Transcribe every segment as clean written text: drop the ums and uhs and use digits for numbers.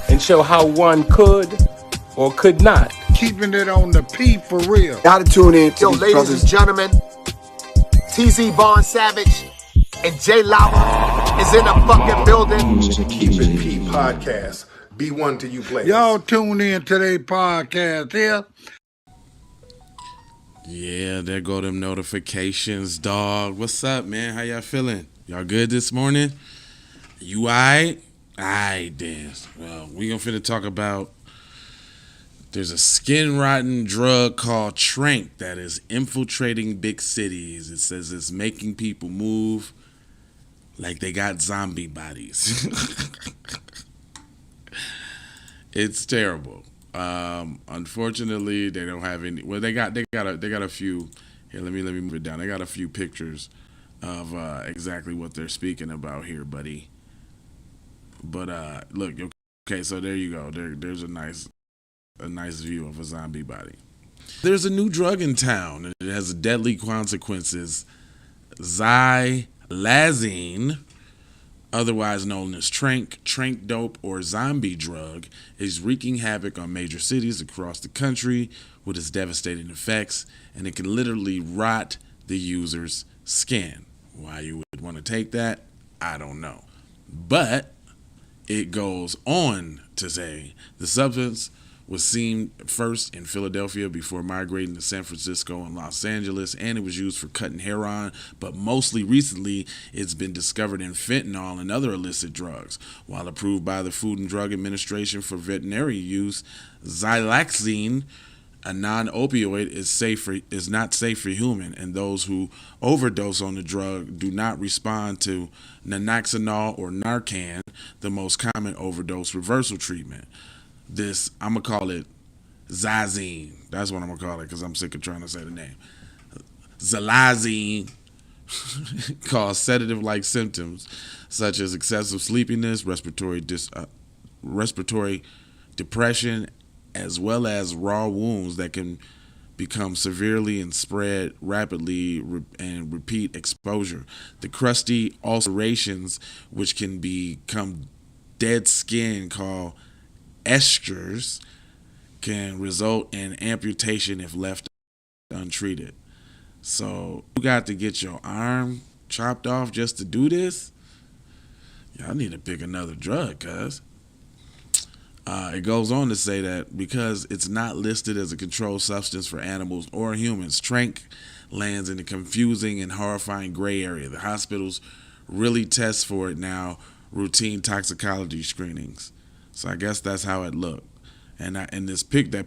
and show how one could or could not. Keeping it on the P for real. Gotta tune in to Yo, these ladies brothers. and gentlemen, TZ Bond Savage and J Lava is in the fucking building. Keep It P podcast. Be one to you players. Y'all tune in to their podcast here. Yeah, there go them notifications, dog. What's up, man? How y'all feeling? Y'all good this morning? You alright? Alright, then. Well, we gonna finna talk about there's a skin-rotten drug called tranq that is infiltrating big cities. It says it's making people move like they got zombie bodies. It's terrible. Unfortunately, they don't have any. Well, they got a few. Here, let me move it down. They got a few pictures of exactly what they're speaking about here, buddy. But look, okay, so there you go. There's a nice view of a zombie body. There's a new drug in town, and it has deadly consequences. Xylazine, otherwise known as tranq dope or zombie drug, is wreaking havoc on major cities across the country with its devastating effects, and it can literally rot the user's skin. Why you would want to take that, I don't know. But it goes on to say the substance was seen first in Philadelphia before migrating to San Francisco and Los Angeles, and it was used for cutting heroin, but mostly recently it's been discovered in fentanyl and other illicit drugs. While approved by the Food and Drug Administration for veterinary use, xylazine, a non-opioid, is not safe for human, and those who overdose on the drug do not respond to naloxone or Narcan, the most common overdose reversal treatment. This, I'm going to call it Xylazine. That's what I'm going to call it because I'm sick of trying to say the name. Xylazine causes sedative-like symptoms such as excessive sleepiness, respiratory depression, as well as raw wounds that can become severely and spread rapidly and repeat exposure. The crusty ulcerations, which can become dead skin called eschers, can result in amputation if left untreated. So you got to get your arm chopped off just to do this? Y'all need to pick another drug, cuz. It goes on to say that because it's not listed as a controlled substance for animals or humans, tranq lands in a confusing and horrifying gray area. The hospitals really test for it now, routine toxicology screenings. So I guess that's how it looked. And that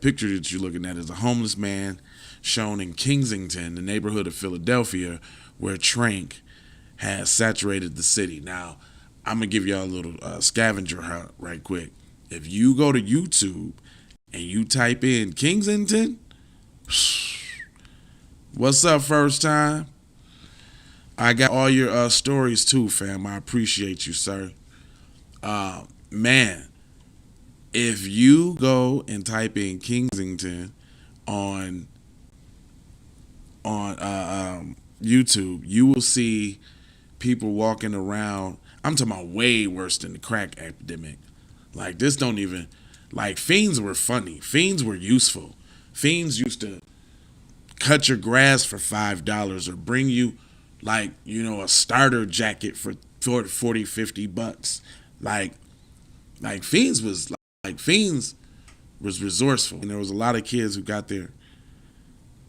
picture that you're looking at is a homeless man shown in Kensington, the neighborhood of Philadelphia, where tranq has saturated the city. Now, I'm going to give y'all a little scavenger hunt right quick. If you go to YouTube and you type in Kensington, what's up, first time? I got all your stories too, fam. I appreciate you, sir. Man, if you go and type in Kensington on YouTube, you will see people walking around. I'm talking about way worse than the crack epidemic. Like, this don't even, like, fiends were funny. Fiends were useful. Fiends used to cut your grass for $5 or bring you, like, you know, a starter jacket for 40, 50 bucks. Like Fiends was resourceful. And there was a lot of kids who got their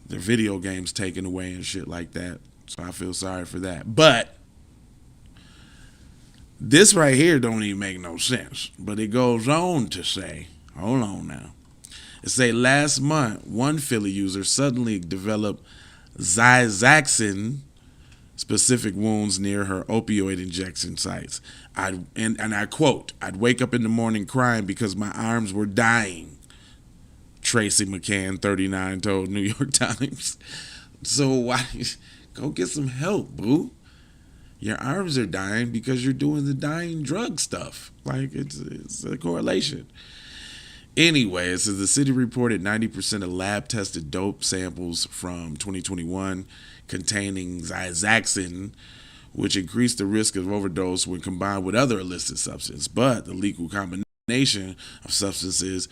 video games taken away and shit like that. So I feel sorry for that. But this right here don't even make no sense. But it goes on to say, hold on now. It say last month, one Philly user suddenly developed Xizaxin specific wounds near her opioid injection sites. And I quote, "I'd wake up in the morning crying because my arms were dying," Tracy McCann, 39, told New York Times. So why go get some help, boo? Your arms are dying because you're doing the dying drug stuff. Like, it's a correlation. Anyway, it says the city reported 90% of lab-tested dope samples from 2021 containing Xizaxin, which increased the risk of overdose when combined with other illicit substances. But the legal combination combination of substances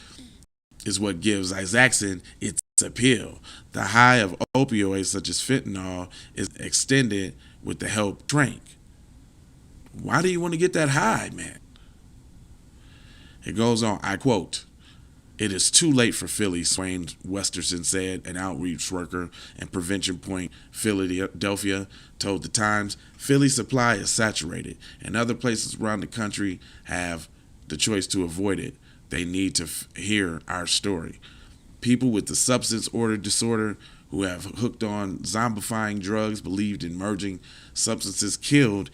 is what gives Isaacson its appeal. The high of opioids such as fentanyl is extended with the help of tranq. Why do you want to get that high, man? It goes on, I quote, "It is too late for Philly," Swain Westerson said, an outreach worker in Prevention Point, Philadelphia, told the Times. Philly's supply is saturated, and other places around the country have the choice to avoid it. They need to hear our story. People with the substance order disorder who have hooked on zombifying drugs believed in merging substances killed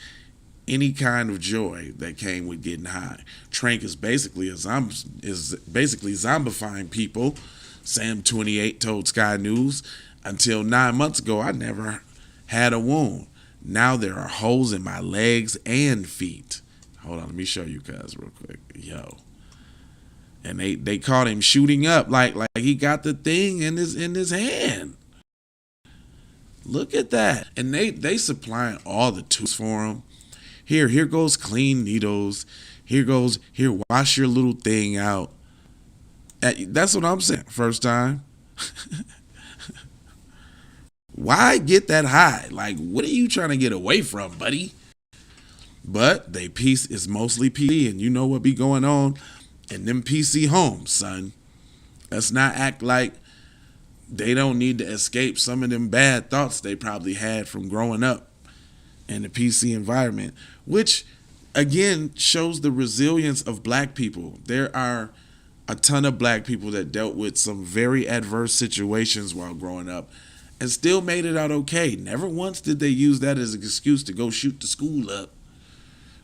any kind of joy that came with getting high. Tranq is basically zombifying people, Sam 28 told Sky News. Until 9 months ago, I never had a wound. Now there are holes in my legs and feet. Hold on, let me show you guys real quick. Yo. And they caught him shooting up like he got the thing in his hand. Look at that. And they supplying all the tools for him. Here goes clean needles. Here, wash your little thing out. That's what I'm saying. First time. Why get that high? Like, what are you trying to get away from, buddy? But they piece is mostly PC, and you know what be going on in them PC homes, son. Let's not act like they don't need to escape some of them bad thoughts they probably had from growing up in the PC environment, which again shows the resilience of black people. There are a ton of black people that dealt with some very adverse situations while growing up and still made it out okay. Never once did they use that as an excuse to go shoot the school up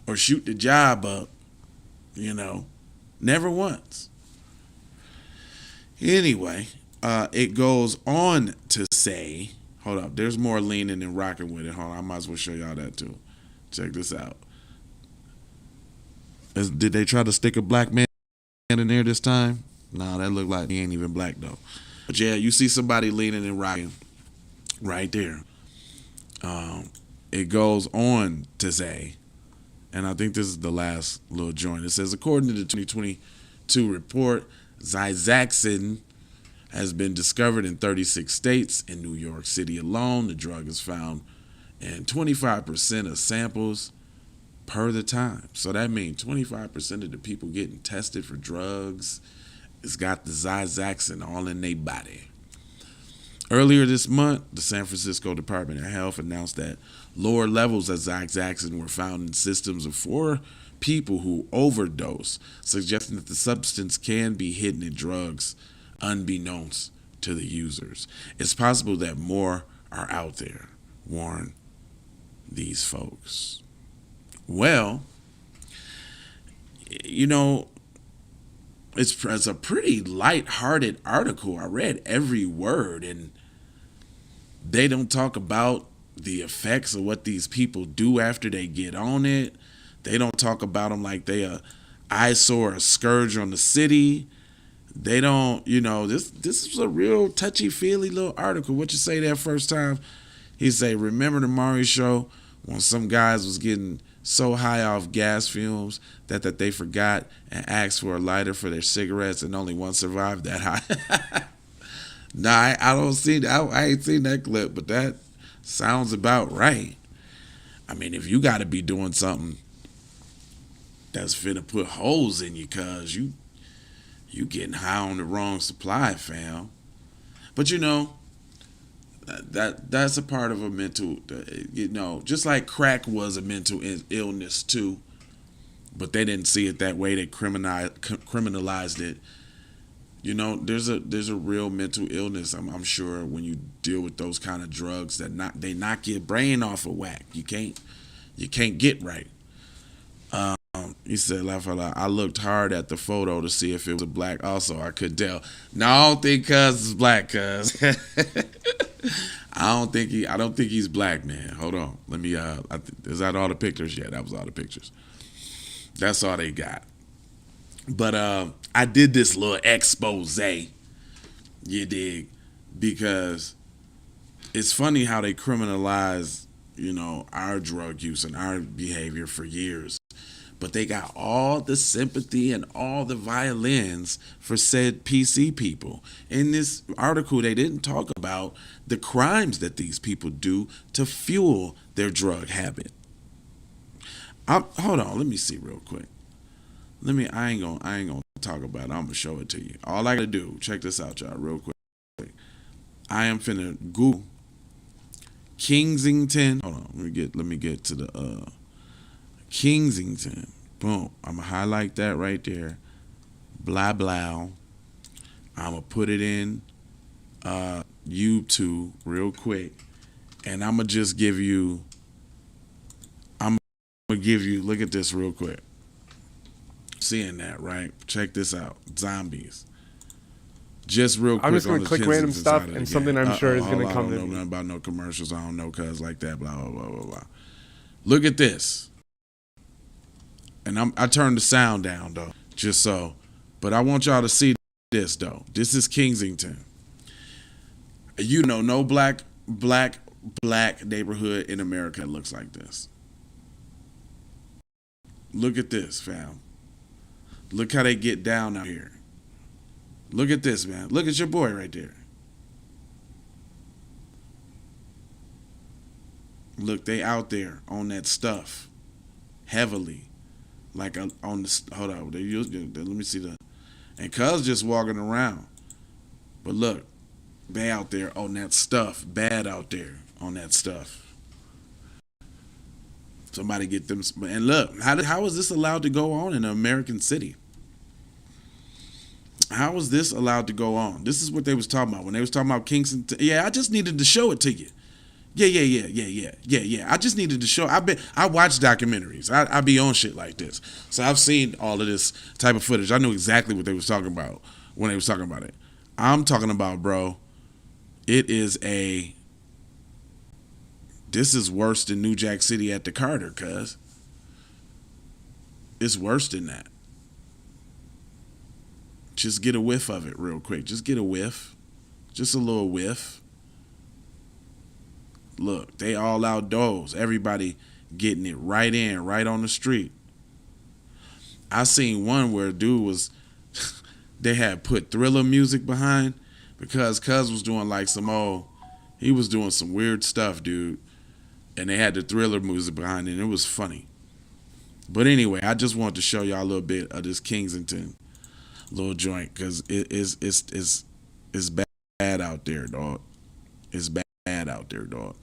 or shoot the job up, never once. Anyway, it goes on to say, hold up, there's more leaning and rocking with it. Hold on, I might as well show y'all that too. Check this out. Did they try to stick a black man in there this time? No, that looked like he ain't even black though. But yeah, you see somebody leaning and rocking right there. It goes on to say, and I think this is the last little joint. It says, according to the 2022 report, Xizaxin has been discovered in 36 states. In New York City alone, the drug is found in 25% of samples per the time. So that means 25% of the people getting tested for drugs has got the Xizaxin all in their body. Earlier this month, the San Francisco Department of Health announced that lower levels of Xizaxin were found in systems of 4 people who overdose, suggesting that the substance can be hidden in drugs unbeknownst to the users. It's possible that more are out there, warn these folks. Well, it's a pretty light-hearted article. I read every word, and they don't talk about the effects of what these people do after they get on it. They don't talk about them like they a eyesore, a scourge on the city. They don't, this is a real touchy-feely little article. What you say that first time? He say, remember the Maury show when some guys was getting so high off gas fumes that they forgot and asked for a lighter for their cigarettes and only one survived that high? Nah, I don't see that. I ain't seen that clip, but that sounds about right. I mean, if you got to be doing something that's finna put holes in you, cause you getting high on the wrong supply, fam. But that's a part of a mental, just like crack was a mental illness too, but they didn't see it that way. They criminalized it. There's a real mental illness. I'm sure when you deal with those kind of drugs they knock your brain off of whack. You can't get right. He said, I looked hard at the photo to see if it was a black. Also, I could tell. No, I don't think Cuz is black, Cuz. I don't think he's black, man. Hold on. Let me, is that all the pictures? Yeah, that was all the pictures. That's all they got. But I did this little expose, you dig, because it's funny how they criminalize, our drug use and our behavior for years. but they got all the sympathy and all the violins for said PC people. In this article, they didn't talk about the crimes that these people do to fuel their drug habit. Hold on, let me see real quick. I ain't gonna talk about it. I'm gonna show it to you. All I gotta do, check this out, y'all, real quick. I am finna Google Kensington. Hold on, let me get to the Kensington. Boom. I'm gonna highlight that right there. Blah blah. I'm gonna put it in YouTube real quick, and I'm gonna just give you. Look at this real quick. Seeing that, right? Check this out. Zombies. Just real quick. I'm just going to click random stuff and something I'm sure is going to come to me. I don't know nothing about no commercials. I don't know cuz like that, blah, blah, blah, blah, blah. Look at this. And I turned the sound down, though, just so. But I want y'all to see this, though. This is Kensington. You know, no black neighborhood in America looks like this. Look at this, fam. Look how they get down out here. Look at this, man. Look at your boy right there. Look, they out there on that stuff heavily. Like on the, hold on. Let me see the, and cuz just walking around. But look, they out there on that stuff. Bad out there on that stuff. Somebody get them. And look, how is this allowed to go on in an American city? How is this allowed to go on? This is what they was talking about when they was talking about Kingston. Yeah, I just needed to show it to you. Yeah. I just needed to show. I watch documentaries. I be on shit like this, so I've seen all of this type of footage. I knew exactly what they was talking about when they was talking about it. I'm talking about, bro. This is worse than New Jack City at the Carter, cuz. It's worse than that. Just get a whiff of it real quick. Just get a whiff. Just a little whiff. Look, they all outdoors. Everybody getting it right in, right on the street. I seen one where a dude was, they had put Thriller music behind because cuz was doing like he was doing some weird stuff, dude. And they had the Thriller music behind it, and it was funny. But anyway, I just wanted to show y'all a little bit of this Kensington little joint, because it's bad out there, dog. It's bad out there, dog.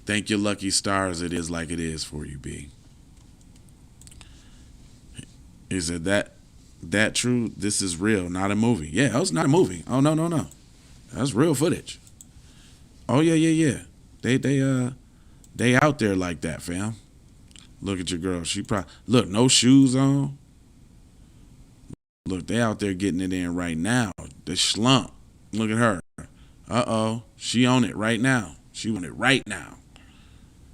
Thank your lucky stars it is like it is for you, B. Is it that true? This is real, not a movie. Yeah, it was not a movie. Oh, no. That's real footage. Oh, yeah. They out there like that, fam. Look at your girl. She probably, look, no shoes on. Look, they out there getting it in right now. The slump. Look at her. Uh-oh. She on it right now. She on it right now.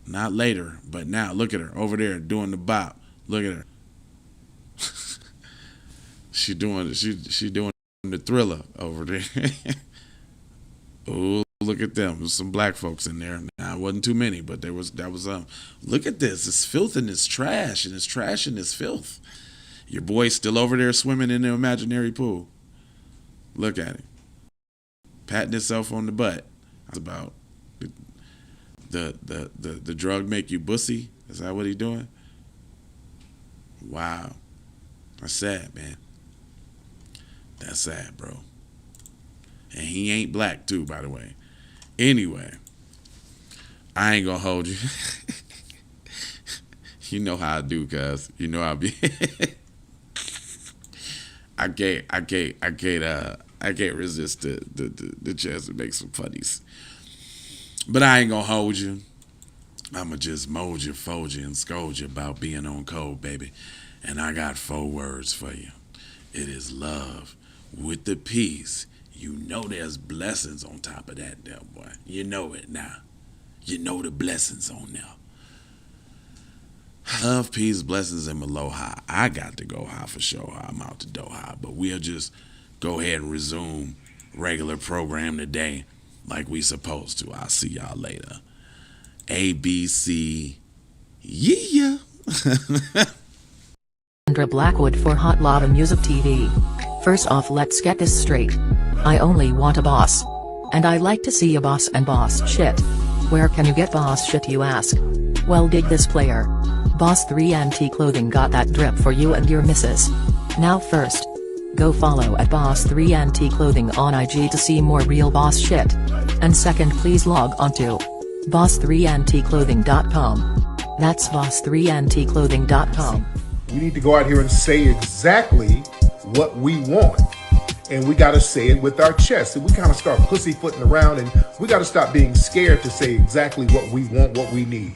Not later, but now. Look at her over there doing the bop. Look at her. She doing the Thriller over there. Oh, look at them. There's some black folks in there. Now, it wasn't too many, but that was look at this. It's filth and it's trash, and it's trash and it's filth. Your boy's still over there swimming in the imaginary pool. Look at him. Patting himself on the butt. That's about the drug make you bussy. Is that what he doing? Wow. That's sad, man. That's sad, bro. And he ain't black too, by the way. Anyway, I ain't gonna hold you. You know how I do, cuz. You know how I be. I can't resist the chance to make some funnies. But I ain't gonna hold you. I'ma just mold you, fold you, and scold you about being on code, baby. And I got 4 words for you. It is love with the peace. You know there's blessings on top of that there, boy. You know it now. You know the blessings on there. Love, peace, blessings, and aloha. I got to go high for sure. I'm out to Doha. But we'll just go ahead and resume regular program today like we supposed to. I'll see y'all later. ABC. Yeah. Sandra Blackwood for Hot Lava Music TV. First off, let's get this straight. I only want a boss. And I like to see a boss and boss shit. Where can you get boss shit, you ask? Well, dig this player. Boss 3NT Clothing got that drip for you and your missus. Now first, go follow at Boss 3NT Clothing on IG to see more real boss shit. And second, please log on to boss3ntclothing.com. That's boss3ntclothing.com. We need to go out here and say exactly what we want. And we got to say it with our chest. And we kind of start pussyfooting around, and we got to stop being scared to say exactly what we want, what we need.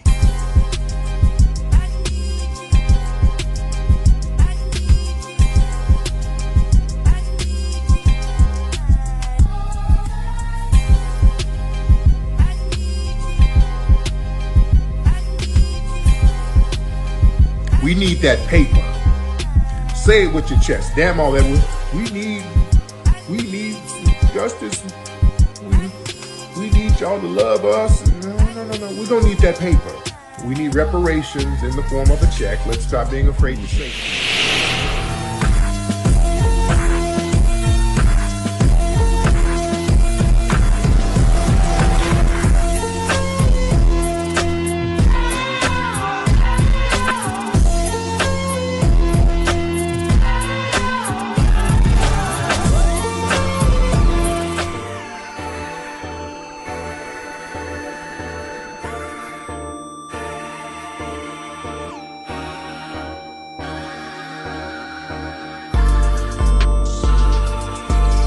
We need that paper. Say it with your chest. Damn all that. We need justice. We need y'all to love us. No. We don't need that paper. We need reparations in the form of a check. Let's stop being afraid to say it.